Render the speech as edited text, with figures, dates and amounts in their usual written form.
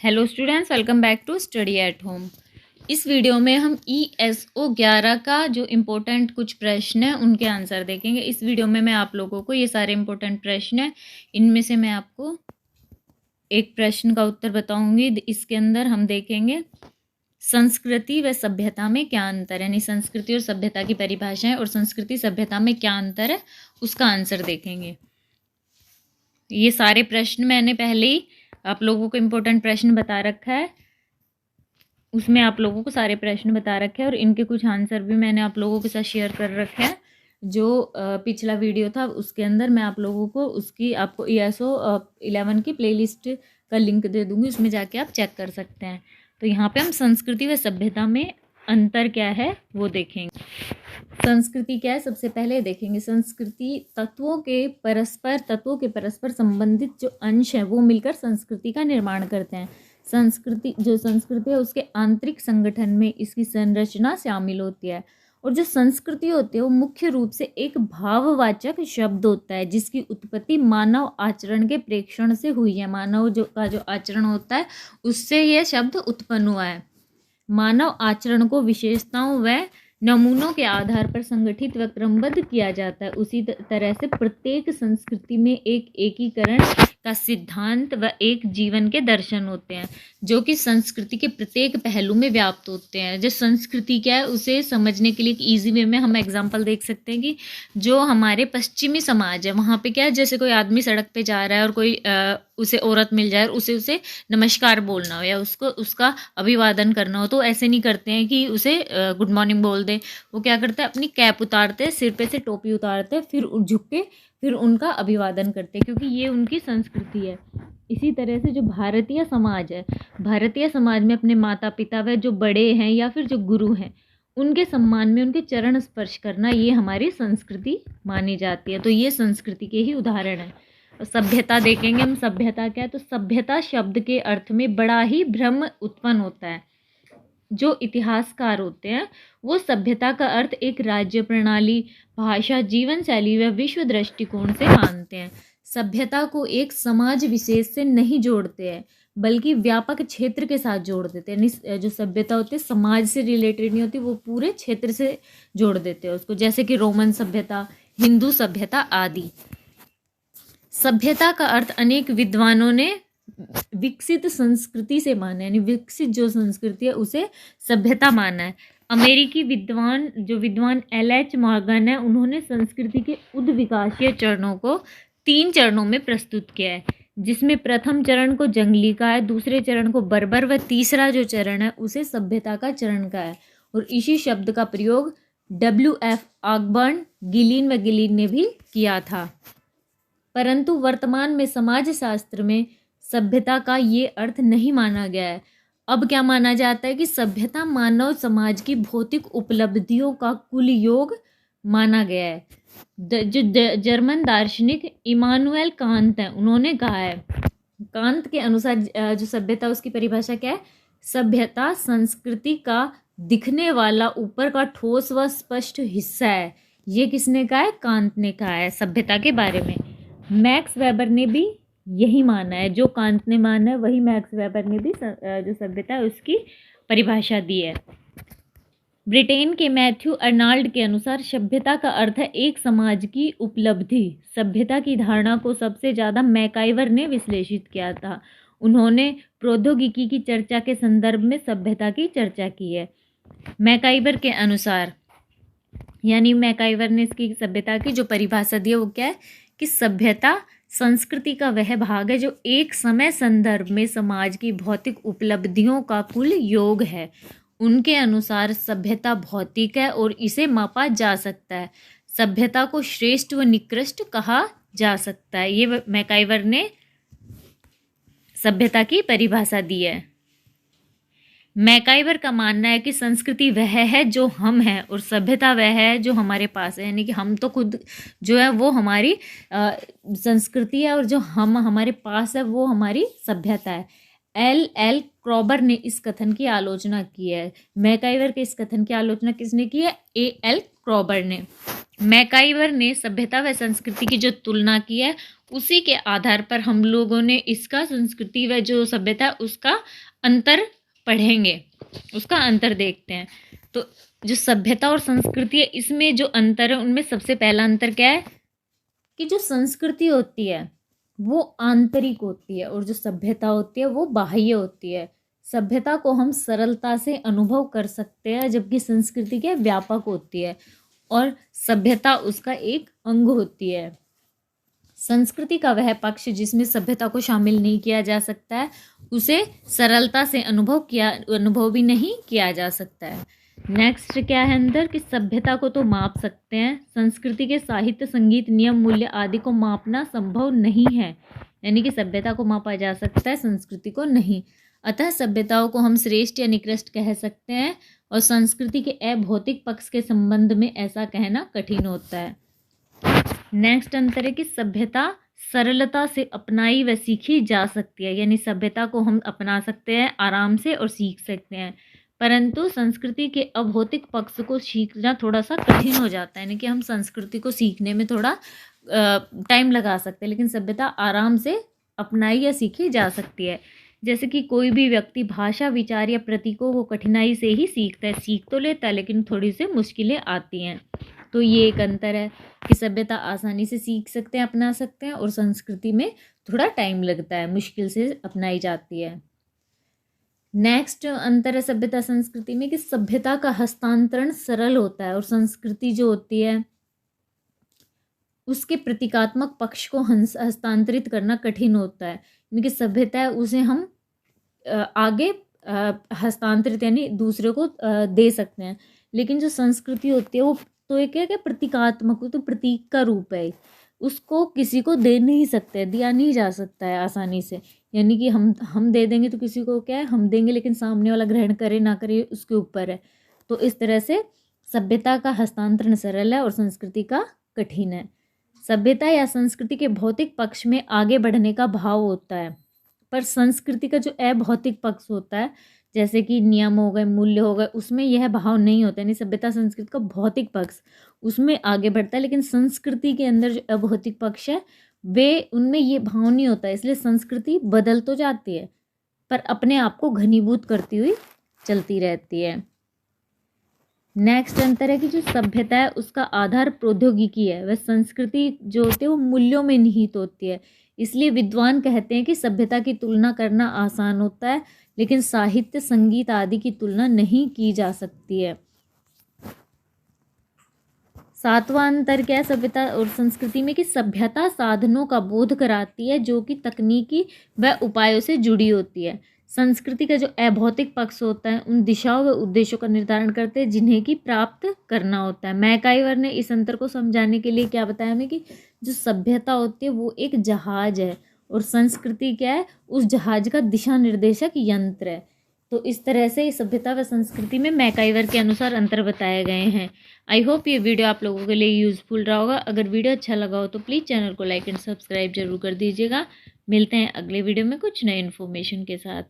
Hello students, welcome back to study at home. इस video में हम ESO 11 का जो इम्पोर्टेंट कुछ प्रश्न हैं उनके आंसर देखेंगे। इस वीडियो में मैं आप लोगों को ये सारे इम्पोर्टेंट प्रश्न हैं, इनमें से मैं आपको एक प्रश्न का उत्तर बताऊंगी। इसके अंदर हम देखेंगे संस्कृति व सभ्यता में क्या अंतर है, यानी संस्कृति और सभ्यता की परिभाषाएं और संस्कृति सभ्यता में क्या अंतर है उसका आंसर देखेंगे। ये सारे प्रश्न मैंने पहले ही आप लोगों को इम्पोर्टेंट प्रश्न बता रखा है, उसमें आप लोगों को सारे प्रश्न बता रखे हैं और इनके कुछ आंसर भी मैंने आप लोगों के साथ शेयर कर रखे हैं। जो पिछला वीडियो था उसके अंदर मैं आप लोगों को उसकी आपको ESO 11 की प्लेलिस्ट का लिंक दे दूंगी, उसमें जाके आप चेक कर सकते हैं। तो यहाँ पे हम संस्कृति व सभ्यता में अंतर क्या है वो देखेंगे। संस्कृति क्या है, सबसे पहले देखेंगे। संस्कृति तत्वों के परस्पर संबंधित जो अंश हैं वो मिलकर संस्कृति का निर्माण करते हैं। संस्कृति है उसके आंतरिक संगठन में इसकी संरचना शामिल होती है। और जो संस्कृति होती है वो मुख्य रूप से एक भाववाचक शब्द होता है जिसकी उत्पत्ति मानव आचरण के प्रेक्षण से हुई है। मानव जो आचरण होता है उससे यह शब्द उत्पन्न हुआ है। मानव आचरण को विशेषताओं व नमूनों के आधार पर संगठित व क्रमबद्ध किया जाता है। उसी तरह से प्रत्येक संस्कृति में एक एकीकरण का सिद्धांत व एक जीवन के दर्शन होते हैं जो कि संस्कृति के प्रत्येक पहलू में व्याप्त होते हैं। जो संस्कृति क्या है उसे समझने के लिए एक ईजी वे में हम एग्जांपल देख सकते हैं कि जो हमारे पश्चिमी समाज है वहाँ पे क्या है, जैसे कोई आदमी सड़क पे जा रहा है और कोई उसे औरत मिल जाए और उसे नमस्कार बोलना हो या उसका अभिवादन करना हो तो ऐसे नहीं करते हैं कि उसे गुड मॉर्निंग बोल दे। वो क्या करते हैं, अपनी कैप उतारते हैं, सिर पे से टोपी उतारते हैं, फिर झुक के फिर उनका अभिवादन करते हैं, क्योंकि ये उनकी संस्कृति है। इसी तरह से जो भारतीय समाज है, भारतीय समाज में अपने माता पिता व जो बड़े हैं या फिर जो गुरु हैं उनके सम्मान में उनके चरण स्पर्श करना ये हमारी संस्कृति मानी जाती है। तो ये संस्कृति के ही उदाहरण है। सभ्यता देखेंगे हम। सभ्यता क्या है, तो सभ्यता शब्द के अर्थ में बड़ा ही भ्रम उत्पन्न होता है। जो इतिहासकार होते हैं वो सभ्यता का अर्थ एक राज्य प्रणाली, भाषा, जीवन शैली व विश्व दृष्टिकोण से मानते हैं। सभ्यता को एक समाज विशेष से नहीं जोड़ते हैं बल्कि व्यापक क्षेत्र के साथ जोड़ देते हैं। जो सभ्यता होती है समाज से रिलेटेड नहीं होती, वो पूरे क्षेत्र से जोड़ देते हैं उसको, जैसे कि रोमन सभ्यता, हिंदू सभ्यता आदि। सभ्यता का अर्थ अनेक विद्वानों ने विकसित संस्कृति से माना है, यानी विकसित जो संस्कृति है उसे सभ्यता माना है। अमेरिकी विद्वान LH मॉर्गन है, उन्होंने संस्कृति के उद्विकासीय चरणों को 3 चरणों में प्रस्तुत किया है, जिसमें प्रथम चरण को जंगली का है, दूसरे चरण को बर्बर व तीसरा जो चरण है उसे सभ्यता का चरण का है। और इसी शब्द का प्रयोग WF ऑकबर्न, गिलीन ने भी किया था। परंतु वर्तमान में समाजशास्त्र में सभ्यता का ये अर्थ नहीं माना गया है। अब क्या माना जाता है कि सभ्यता मानव समाज की भौतिक उपलब्धियों का कुल योग माना गया है। जो जर्मन दार्शनिक इमानुएल कांत है उन्होंने कहा है, कांत के अनुसार जो सभ्यता उसकी परिभाषा क्या है, सभ्यता संस्कृति का दिखने वाला ऊपर का ठोस व स्पष्ट हिस्सा है। ये किसने कहा है, कांत ने कहा है सभ्यता के बारे में। मैक्स वेबर ने भी यही माना है, जो कांत ने माना है वही मैक्स वेबर ने भी जो सभ्यता है उसकी परिभाषा दी है। ब्रिटेन के मैथ्यू अर्नाल्ड के अनुसार सभ्यता का अर्थ है एक समाज की उपलब्धि। सभ्यता की धारणा को सबसे ज़्यादा मैकाइवर ने विश्लेषित किया था। उन्होंने प्रौद्योगिकी की चर्चा के संदर्भ में सभ्यता की चर्चा की है। मैकाइवर के अनुसार, यानी मैकाइवर ने इसकी सभ्यता की जो परिभाषा दी है वो क्या है कि सभ्यता संस्कृति का वह भाग है जो एक समय संदर्भ में समाज की भौतिक उपलब्धियों का कुल योग है। उनके अनुसार सभ्यता भौतिक है और इसे मापा जा सकता है। सभ्यता को श्रेष्ठ व निकृष्ट कहा जा सकता है। ये मैकाइवर ने सभ्यता की परिभाषा दी है। मैकाइवर का मानना है कि संस्कृति वह है जो हम हैं और सभ्यता वह है जो हमारे पास है, यानी कि हम तो खुद जो है वो हमारी संस्कृति है और जो हम हमारे पास है वो हमारी सभ्यता है। L क्रॉबर ने इस कथन की आलोचना की है। मैकाइवर के इस कथन की आलोचना किसने की है? L क्रॉबर ने। मैकाइवर ने सभ्यता व संस्कृति की जो तुलना की है, उसी के आधार पर हम लोगों ने इसका संस्कृति व जो सभ्यता उसका अंतर पढ़ेंगे, उसका अंतर देखते हैं। तो जो सभ्यता और संस्कृति है, इसमें जो अंतर है उनमें सबसे पहला अंतर क्या है कि जो संस्कृति होती है वो आंतरिक होती है और जो सभ्यता होती है वो बाह्य होती है। सभ्यता को हम सरलता से अनुभव कर सकते हैं, जबकि संस्कृति क्या व्यापक होती है और सभ्यता उसका एक अंग होती है। संस्कृति का वह पक्ष जिसमें सभ्यता को शामिल नहीं किया जा सकता है, उसे सरलता से अनुभव भी नहीं किया जा सकता है। नेक्स्ट क्या है अंदर कि सभ्यता को तो माप सकते हैं, संस्कृति के साहित्य, संगीत, नियम, मूल्य आदि को मापना संभव नहीं है। यानी कि सभ्यता को मापा जा सकता है, संस्कृति को नहीं। अतः सभ्यताओं को हम श्रेष्ठ या निकृष्ट कह सकते हैं और संस्कृति के अभौतिक पक्ष के संबंध में ऐसा कहना कठिन होता है। नेक्स्ट अंतर है कि सभ्यता सरलता से अपनाई व सीखी जा सकती है, यानी सभ्यता को हम अपना सकते हैं आराम से और सीख सकते हैं, परंतु संस्कृति के अभौतिक पक्ष को सीखना थोड़ा सा कठिन हो जाता है। यानी कि हम संस्कृति को सीखने में थोड़ा टाइम लगा सकते हैं, लेकिन सभ्यता आराम से अपनाई या सीखी जा सकती है। जैसे कि कोई भी व्यक्ति भाषा, विचार या प्रतीकों को कठिनाई से ही सीखता है, सीख तो लेता है लेकिन थोड़ी सी मुश्किलें आती हैं। तो ये एक अंतर है कि सभ्यता आसानी से सीख सकते हैं, अपना सकते हैं, और संस्कृति में थोड़ा टाइम लगता है, मुश्किल से अपनाई जाती है। नेक्स्ट अंतर है सभ्यता संस्कृति में कि सभ्यता का हस्तांतरण सरल होता है और संस्कृति जो होती है उसके प्रतीकात्मक पक्ष को हस्तांतरित करना कठिन होता है। यानी कि सभ्यता है उसे हम आगे हस्तांतरित यानी दूसरे को दे सकते हैं, लेकिन जो संस्कृति होती है वो तो एक क्या प्रतीकात्मक, तो प्रतीक का रूप है, उसको किसी को दे नहीं सकते, दिया नहीं जा सकता है आसानी से। यानी कि हम दे देंगे तो किसी को क्या है, हम देंगे लेकिन सामने वाला ग्रहण करे ना करे उसके ऊपर है। तो इस तरह से सभ्यता का हस्तांतरण सरल है और संस्कृति का कठिन है। सभ्यता या संस्कृति के भौतिक पक्ष में आगे बढ़ने का भाव होता है, पर संस्कृति का जो अभौतिक पक्ष होता है जैसे कि नियम हो गए, मूल्य हो गए, उसमें यह भाव नहीं होता। यानी सभ्यता संस्कृति का भौतिक पक्ष उसमें आगे बढ़ता है, लेकिन संस्कृति के अंदर जो अभौतिक पक्ष है वे उनमें ये भाव नहीं होता। इसलिए संस्कृति बदल तो जाती है पर अपने आप को घनीभूत करती हुई चलती रहती है। नेक्स्ट अंतर है कि जो सभ्यता है उसका आधार प्रौद्योगिकी है, वह संस्कृति जो होती है वो मूल्यों में निहित होती है। इसलिए विद्वान कहते हैं कि सभ्यता की तुलना करना आसान होता है, लेकिन साहित्य, संगीत आदि की तुलना नहीं की जा सकती है। सातवां अंतर क्या है सभ्यता और संस्कृति में कि सभ्यता साधनों का बोध कराती है जो कि तकनीकी व उपायों से जुड़ी होती है। संस्कृति का जो अभौतिक पक्ष होता है उन दिशाओं व उद्देश्यों का निर्धारण करते हैं जिन्हें कि प्राप्त करना होता है। मैकाइवर ने इस अंतर को समझाने के लिए क्या बताया हमें कि जो सभ्यता होती है वो एक जहाज है और संस्कृति क्या है, उस जहाज का दिशा निर्देशक यंत्र है। तो इस तरह से सभ्यता व संस्कृति में मैकाइवर के अनुसार अंतर बताए गए हैं। आई होप ये वीडियो आप लोगों के लिए यूज़फुल रहा होगा। अगर वीडियो अच्छा लगा हो तो प्लीज़ चैनल को लाइक एंड सब्सक्राइब जरूर कर दीजिएगा। मिलते हैं अगले वीडियो में कुछ नए इन्फॉर्मेशन के साथ।